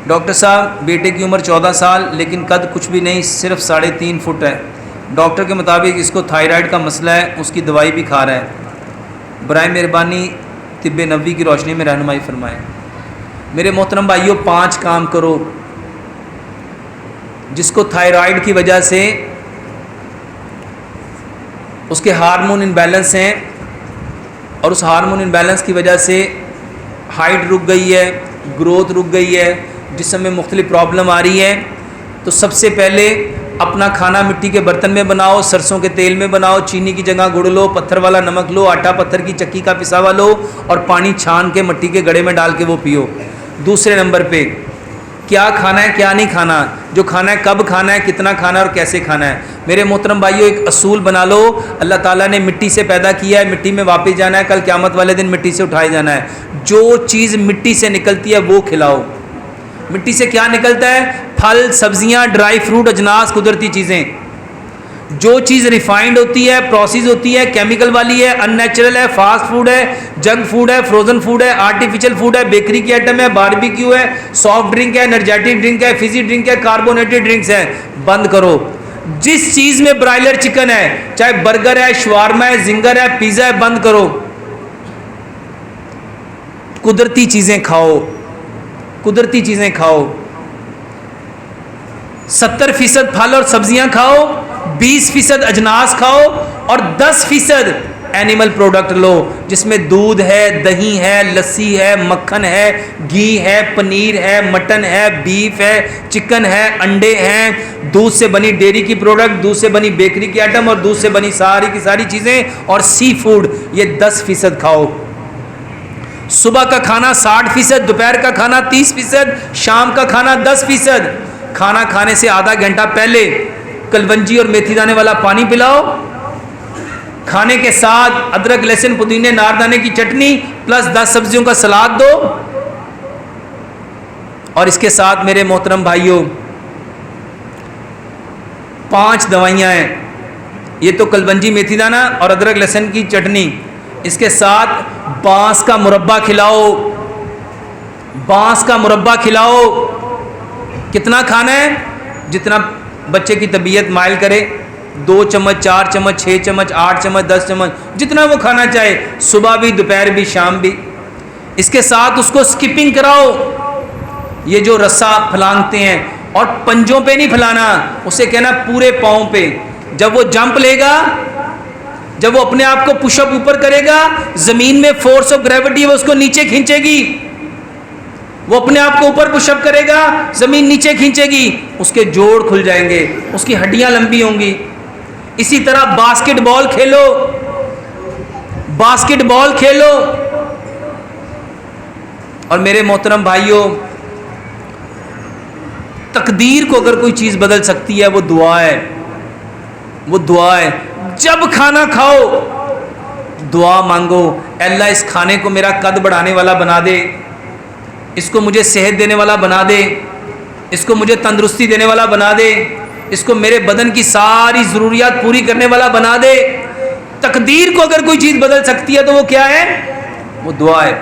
Doctor صاحب بیٹے کی عمر 14 سال لیکن قد کچھ بھی نہیں، صرف 3.5 فٹ ہے۔ ڈاکٹر کے مطابق اس کو تھائرائیڈ کا مسئلہ ہے، اس کی دوائی بھی کھا رہا ہے۔ برائے مہربانی طب نبوی کی روشنی میں رہنمائی فرمائیں۔ میرے محترم بھائیوں، 5 کام کرو۔ جس کو تھائرائیڈ کی وجہ سے اس کے ہارمون امبیلنس ہیں اور اس ہارمون امبیلنس کی وجہ سے ہائٹ رک گئی ہے، گروتھ رک گئی ہے، جسم میں مختلف پرابلم آ رہی ہے، تو سب سے پہلے اپنا کھانا مٹی کے برتن میں بناؤ، سرسوں کے تیل میں بناؤ، چینی کی جگہ گڑ لو، پتھر والا نمک لو، آٹا پتھر کی چکی کا پسا ہوا لو اور پانی چھان کے مٹی کے گڑھے میں ڈال کے وہ پیو۔ دوسرے نمبر پہ کیا کھانا ہے کیا نہیں کھانا، جو کھانا ہے کب کھانا ہے، کتنا کھانا ہے اور کیسے کھانا ہے۔ میرے محترم بھائیوں، ایک اصول بنا لو، اللہ تعالیٰ نے مٹی سے پیدا کیا ہے، مٹی میں واپس جانا ہے، کل قیامت والے دن مٹی سے اٹھائے جانا ہے۔ جو چیز مٹی سے نکلتی ہے وہ کھلاؤ۔ مٹی سے کیا نکلتا ہے؟ پھل، سبزیاں، ڈرائی فروٹ، اجناس، قدرتی چیزیں۔ جو چیز ریفائنڈ ہوتی ہے، پروسیس ہوتی ہے، کیمیکل والی ہے، ان نیچرل ہے، فاسٹ فوڈ ہے، جنک فوڈ ہے، فروزن فوڈ ہے، آرٹیفیشل فوڈ ہے، بیکری کی آئٹم ہے، باربیکیو ہے، سافٹ ڈرنک ہے، انرجیٹک ڈرنک ہے، فزی ڈرنک ہے، کاربونیٹڈ ڈرنکس ہیں، بند کرو۔ جس چیز میں برائلر چکن ہے، چاہے برگر ہے، شوارما ہے، زنگر ہے، پیزا ہے، بند کرو۔ قدرتی چیزیں کھاؤ، قدرتی چیزیں کھاؤ۔ 70% پھل اور سبزیاں کھاؤ، 20% اجناس کھاؤ اور 10% اینیمل پروڈکٹ لو، جس میں دودھ ہے، دہی ہے، لسی ہے، مکھن ہے، گھی ہے، پنیر ہے، مٹن ہے، بیف ہے، چکن ہے، انڈے ہیں، دودھ سے بنی ڈیری کی پروڈکٹ، دودھ سے بنی بیکری کی آئٹم اور دودھ سے بنی ساری کی ساری چیزیں اور سی فوڈ، یہ 10% کھاؤ۔ صبح کا کھانا 60%، دوپہر کا کھانا 30%، شام کا کھانا 10%۔ کھانا کھانے سے آدھا گھنٹہ پہلے کلونجی اور میتھی دانے والا پانی پلاؤ، کھانے کے ساتھ ادرک، لہسن، پودینے، ناردانے کی چٹنی پلس 10 سبزیوں کا سلاد دو۔ اور اس کے ساتھ میرے محترم بھائیوں 5 دوائیاں ہیں، یہ تو کلونجی، میتھی دانہ اور ادرک لہسن کی چٹنی، اس کے ساتھ بانس کا مربع کھلاؤ، بانس کا مربع کھلاؤ۔ کتنا کھانا ہے؟ جتنا بچے کی طبیعت مائل کرے، 2 چمچ، 4 چمچ، 6 چمچ، 8 چمچ، 10 چمچ، جتنا وہ کھانا چاہے، صبح بھی، دوپہر بھی، شام بھی۔ اس کے ساتھ اس کو سکپنگ کراؤ، یہ جو رسا پھلانگتے ہیں، اور پنجوں پہ نہیں پھلانا، اسے کہنا پورے پاؤں پہ۔ جب وہ جمپ لے گا، جب وہ اپنے آپ کو پش اپ اوپر کرے گا، زمین میں فورس آف گریوٹی وہ اس کو نیچے کھینچے گی، وہ اپنے آپ کو اوپر پش اپ کرے گا، زمین نیچے کھینچے گی، اس کے جوڑ کھل جائیں گے، اس کی ہڈیاں لمبی ہوں گی۔ اسی طرح باسکٹ بال کھیلو، باسکٹ بال کھیلو۔ اور میرے محترم بھائیوں، تقدیر کو اگر کوئی چیز بدل سکتی ہے وہ دعا ہے، وہ دعا ہے۔ جب کھانا کھاؤ دعا مانگو، اے اللہ اس کھانے کو میرا قد بڑھانے والا بنا دے، اس کو مجھے صحت دینے والا بنا دے، اس کو مجھے تندرستی دینے والا بنا دے، اس کو میرے بدن کی ساری ضروریات پوری کرنے والا بنا دے۔ تقدیر کو اگر کوئی چیز بدل سکتی ہے تو وہ کیا ہے؟ وہ دعا ہے۔